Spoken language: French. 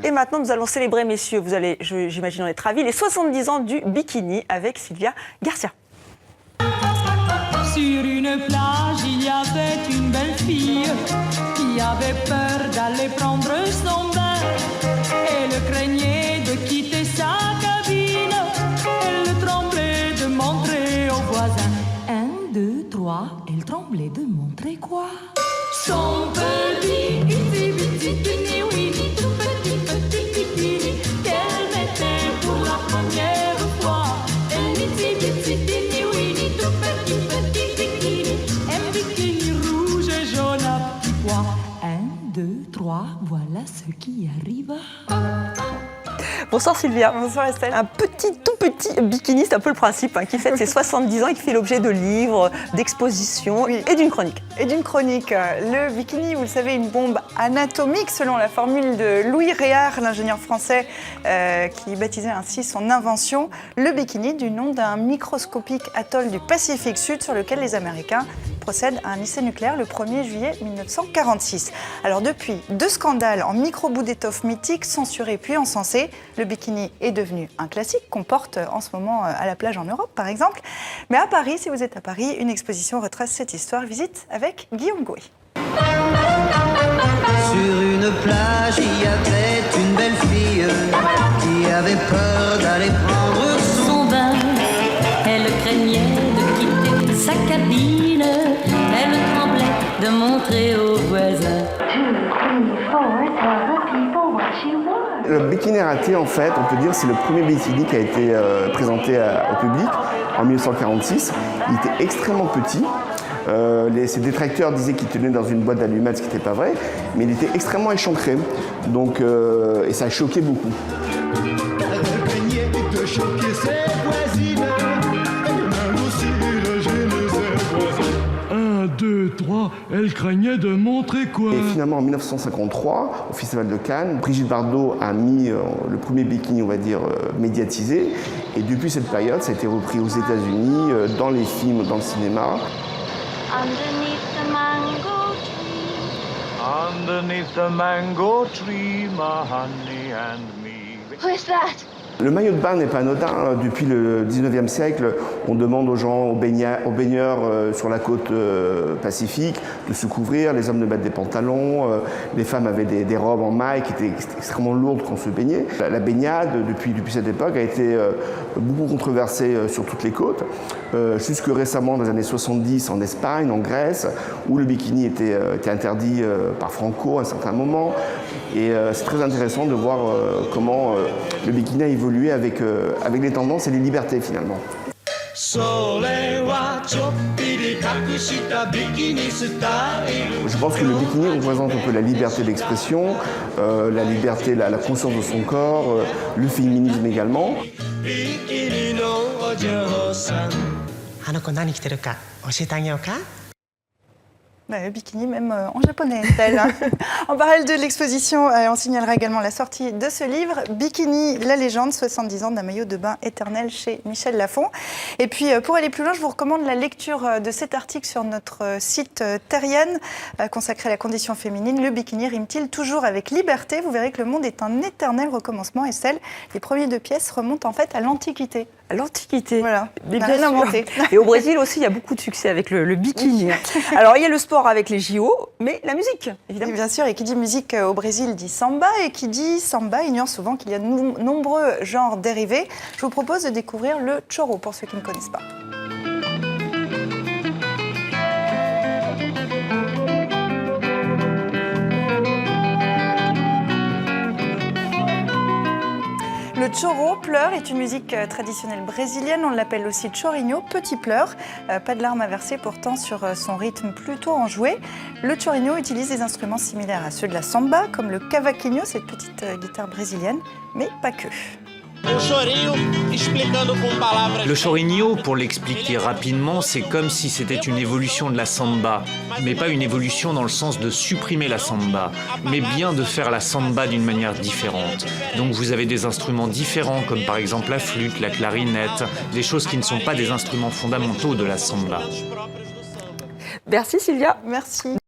Et maintenant, nous allons célébrer, messieurs, vous allez, j'imagine, en être ravis, les 70 ans du bikini avec Sylvia Garcia. Sur une plage, il y avait une belle fille qui avait peur d'aller prendre son bain. Elle craignait de quitter sa cabine. Elle tremblait de montrer aux voisins. 1, 2, 3, elle tremblait de montrer quoi? Son petit bikini, oui, tout petit bikini qu'elle mettait pour la première fois. Un petit bikini, tout petit bikini, un bikini rouge et jaune à petits pois. 1, 2, 3, voilà ce qui arriva. Bonsoir Sylvia. Bonsoir Estelle. Un tout petit bikini, c'est un peu le principe, qui fête ses 70 ans et qui fait l'objet de livres, d'expositions et d'une chronique. Et d'une chronique. Le bikini, vous le savez, une bombe anatomique selon la formule de Louis Réard, l'ingénieur français qui baptisait ainsi son invention. Le bikini du nom d'un microscopique atoll du Pacifique Sud sur lequel les Américains procèdent à un essai nucléaire le 1er juillet 1946. Alors depuis, 2 scandales en micro-bouts d'étoffe mythique, censurés puis encensés, le bikini est devenu un classique qu'on porte en ce moment à la plage en Europe par exemple. Mais à Paris, si vous êtes à Paris, une exposition retrace cette histoire. Visite avec Guillaume Gouet. Sur une plage, il y avait une belle fille qui avait peur d'aller prendre Son bain, elle craignait de quitter sa cabine. Elle tremblait de montrer aux voisins. 2, 3, 4, tell the people what she wants. Le bikini raté, en fait, on peut dire, c'est le premier bikini qui a été présenté au public en 1946. Il était extrêmement petit. Ses détracteurs disaient qu'il tenait dans une boîte d'allumettes, ce qui n'était pas vrai, mais il était extrêmement échancré. Donc, et ça a choqué beaucoup. Elle craignait de choquer ses voisines, et même aussi le gêner ses voisins. 1, 2, 3, elle craignait de montrer quoi? Et finalement, en 1953, au Festival de Cannes, Brigitte Bardot a mis le premier bikini, on va dire, médiatisé. Et depuis cette période, ça a été repris aux États-Unis, dans les films, dans le cinéma. Underneath the mango tree. Underneath the mango tree, my honey and me. Who's that? Le maillot de bain n'est pas anodin. Depuis le 19e siècle, on demande aux gens, aux baigneurs sur la côte pacifique de se couvrir. Les hommes de mettre des pantalons. Les femmes avaient des robes en maille qui étaient extrêmement lourdes quand on se baignait. La baignade, depuis cette époque, a été beaucoup controversée sur toutes les côtes. Jusque récemment, dans les années 70, en Espagne, en Grèce, où le bikini était interdit par Franco à un certain moment. Et c'est très intéressant de voir comment le bikini a évolué avec les tendances et les libertés finalement. Je pense que le bikini représente un peu la liberté d'expression, la liberté, la conscience de son corps, le féminisme également. Le bikini même en japonais, Estelle. En parallèle de l'exposition, on signalera également la sortie de ce livre, Bikini, la légende, 70 ans d'un maillot de bain éternel chez Michel Lafon. Et puis pour aller plus loin, je vous recommande la lecture de cet article sur notre site Terrienne, consacré à la condition féminine. Le bikini rime-t-il toujours avec liberté? Vous verrez que le monde est un éternel recommencement. Estelle, les premiers 2 pièces remontent en fait à l'Antiquité. À l'Antiquité. Voilà, Mais on n'a bien rien sûr. inventé. Et au Brésil aussi, il y a beaucoup de succès avec le bikini. Alors, il y a le sport avec les JO, mais la musique, évidemment. Et bien sûr, et qui dit musique au Brésil dit samba, et qui dit samba ignore souvent qu'il y a de nombreux genres dérivés. Je vous propose de découvrir le choro, pour ceux qui ne connaissent pas. Le choro, pleur, est une musique traditionnelle brésilienne. On l'appelle aussi chorinho, petit pleur. Pas de larmes à verser pourtant sur son rythme plutôt enjoué. Le chorinho utilise des instruments similaires à ceux de la samba, comme le cavaquinho, cette petite guitare brésilienne, mais pas que. Le chorinho, pour l'expliquer rapidement, c'est comme si c'était une évolution de la samba, mais pas une évolution dans le sens de supprimer la samba, mais bien de faire la samba d'une manière différente. Donc vous avez des instruments différents, comme par exemple la flûte, la clarinette, des choses qui ne sont pas des instruments fondamentaux de la samba. Merci Sylvia. Merci.